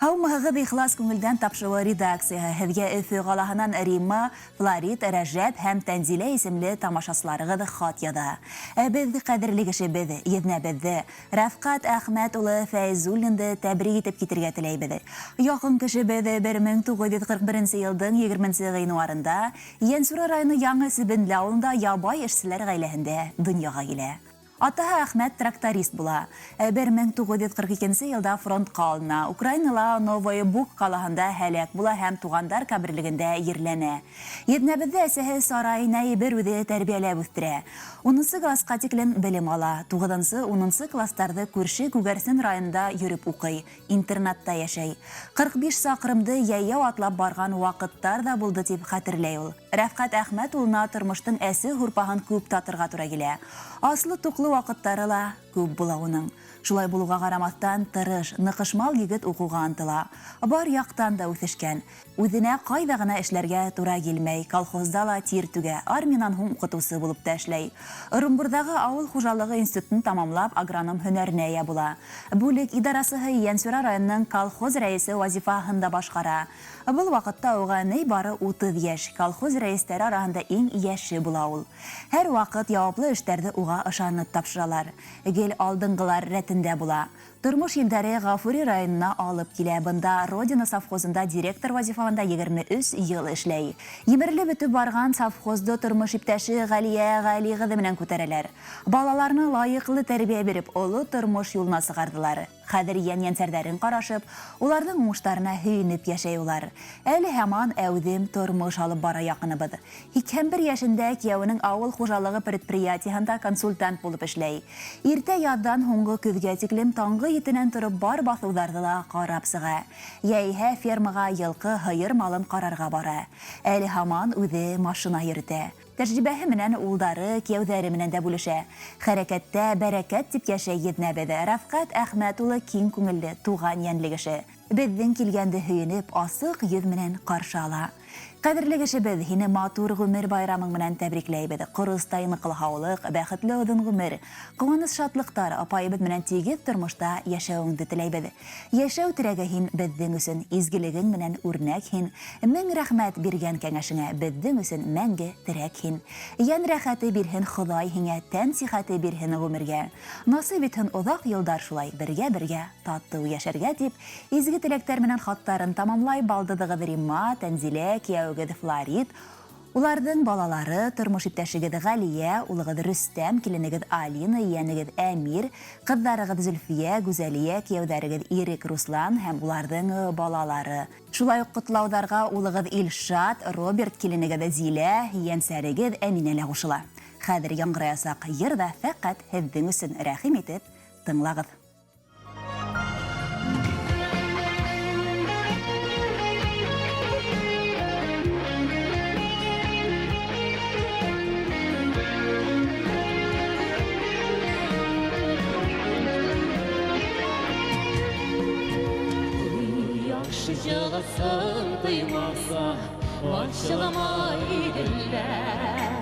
Һаумыһығыҙ ихлас күңелдән тапшыуы редакцияға һеҙгә Өфө ҡалаһынан Римма, Флорид, Рәжәп һәм Тәнзилә исемле тамашасыларығыҙ хат яҙа. Беҙ ҡәҙерле кешебеҙ, еҙнәбеҙҙе, Рәфҡәт Әхмәт улы Фәйзуллинды тәбрик итеп китергә теләйбеҙ. Яҡын кешебеҙ 1941 йылдың 20 ғинуарында Йәнсура районы Яңы Себенле ауылында ябай эшселәр ғаиләһендә донъяға килә. Атаһы Әхмәт тракторист була. 1942 йылда фронтҡа алына. Украинала Новый Буг ҡалаһында һәләк була һәм туғандар ҡәберлегендә ерләнә. Еҙнәбеҙҙе әсәһе Сарай Нәйбер үҙе тәрбиәләп үҫтерә. 10 класҡа тиклем белем ала. 9-10 кластарҙы күрше Күгәрсен районында йөрөп уҡый. Интернатта йәшәй. 45 саҡрымды йәйәү атлап барған ваҡыттар да булды тип хәтерләй ул. Рәфҡәт Әхмәт улына тормоштың әсе һурпаһын күп татырға тура килә. Аслы туҡлы ваҡыттары ла күп була уның. Шулай булуға ҡарамаҫтан тырыш, ныҡышмал егет уҡыуға ынтыла. Бар яҡтан да үҫешкән. Үҙенә ҡайҙа ғына эшләргә тура килмәй. Колхозда ла тир түгә, армиянан һуң уҡытыусы булып та эшләй. Ырымбурҙағы ауыл хужалығы институтын тамамлап, агроном һөнәренә эйә була. Бүлек идарасыһы Йәнсура районының колхоз рәйесе вазифаһын да башҡара. Был ваҡытта уға ней бары 30 йәш. Колхоз рәйестәре араһында иң йәше була ул. Һәр ваҡыт яуаплы эштәрҙе уға ышанып тапшыралар. Гел алдыңғылар рәтендә була. Тормош елдәре Ғафури районына алып килә. Бында Родина совхозында директор вазифаһында 23 йыл эшләй. Емерле бөтөп барған совхозды тормош иптәше Ғалия Ғалиғыҙы менән күтәрәләр. Балаларны лайыҡлы тәрбиә биреп, оло тормош юлына сығардылар. Хәҙер йән-йәнсәрҙәрен ҡарашып, уларҙың уңыштарына һөйөнөп йәшәй улар. Әле һаман әүҙем тормош алып бара яҡыныбыҙ. 81 йәшендә кейәүенең ауыл хужалығы предприятиеһында консультант булып эшләй. Иртә яҙҙан һуңғы көҙгә тиклем таңғы етенән тороп бар баҫыуҙарҙы ла ҡарап сыға. Йәйһә фермаға йылҡы, һыйыр малын ҡарарға бара. Әле һаман үҙе машина йөрөтә. Тәжрибәһе менән улдары, кейәүҙәре менән дә бүлешә. Хәрәкәттә бәрәкәт тип йәшәй еҙнәбеҙ. Рәфҡәт Әхмәт улы киң күңелле, туған йәнле кеше. Беҙҙең килгәнде һөйөнөп, асыҡ йөҙ менән ҡаршы ала. Ҡәҙерле кешебеҙ, һине матур ғүмер байрамың менән тәбрикләйбеҙ. Ҡоростай ныҡлы һаулыҡ, бәхетле оҙон ғүмер, ҡыуаныс шатлыҡтар, апайыбыҙ менән тигеҙ тормошта йәшәүеңде теләйбеҙ. Йәшәү терәге һин беҙҙең өсөн, изгелегең менән үрнәк һин. Мең рәхмәт биргән кәңәшеңә, беҙҙең өсөн мәңге терәк һин. Йән рәхәте бирһен Хоҙай һиңә, тән сихәте бирһен ғүмергә. Насип итһен оҙаҡ йылдар шулай, бергә-бергә татыу йәшәргә тип, изге теләктәр менән хаттарын тамамлай балдыҙығыҙ Римма, Тәнзилә, кейәүегеҙ Флорид, уларҙың балалары, тормош иптәшегеҙ Ғалия, улығыҙ Рөстәм, киленегеҙ Алина, йәнегеҙ Әмир, ҡыҙҙарығыҙ Зөлфиә, Гүзәлиә, кейәүҙәрегеҙ Ирек, Руслан һәм уларҙың балалары. Шулай уҡ ҡотлауҙарға улығыҙ Илшат, Роберт, киленегеҙ Зилә, йәнсәрегеҙ Әминә лә ҡушыла. Хәҙер яңғыраясаҡ йыр ҙа фәҡәт һеҙҙең өсөн рәхим итеп тыңлағыҙ. Жығысын тыймаса, оншыламай ділләр.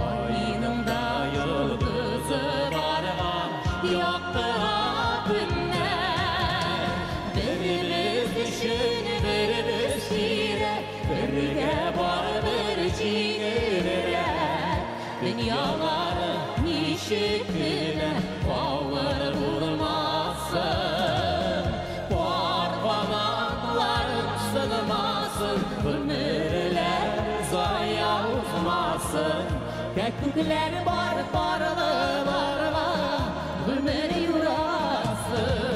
Ойынымда йылғызы барған, яқтыға күннәр. Біріміз үшін біріміз ширек, бірге бар бір жеңірек. Дүниялары нешік күні ауыр болмасын. Ömürler zaya uzmasın. Köklükler var barlı barla, ömür yurasın.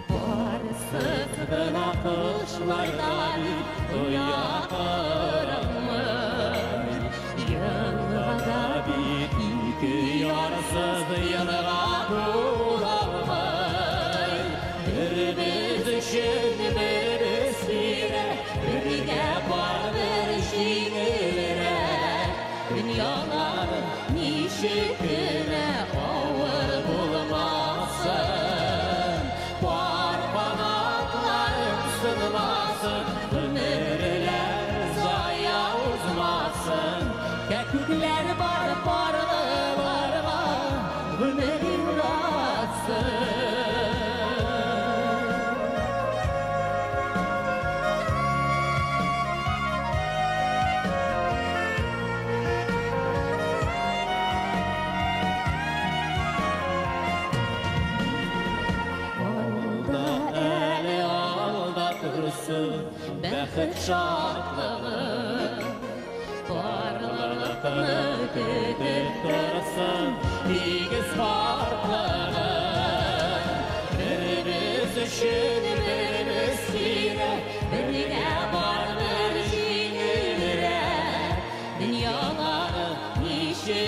Varsızlığın akışlardan uyanırım. Yılgada bir iki yarısız yılga bulamay. Birimiz üçün birimiz sire, birge vardır şiirlere. Dünyaların nişikine ağır bulmasın. Var kanatlarım sığmasın, ömürler zaya uzmasın. Köklükler var бәхет шатлығы барлығыны күтіп тұрсын тегіс барлығы біріміз үшін біріміз сүйре бірге барлық жеңілірек дүниялары неше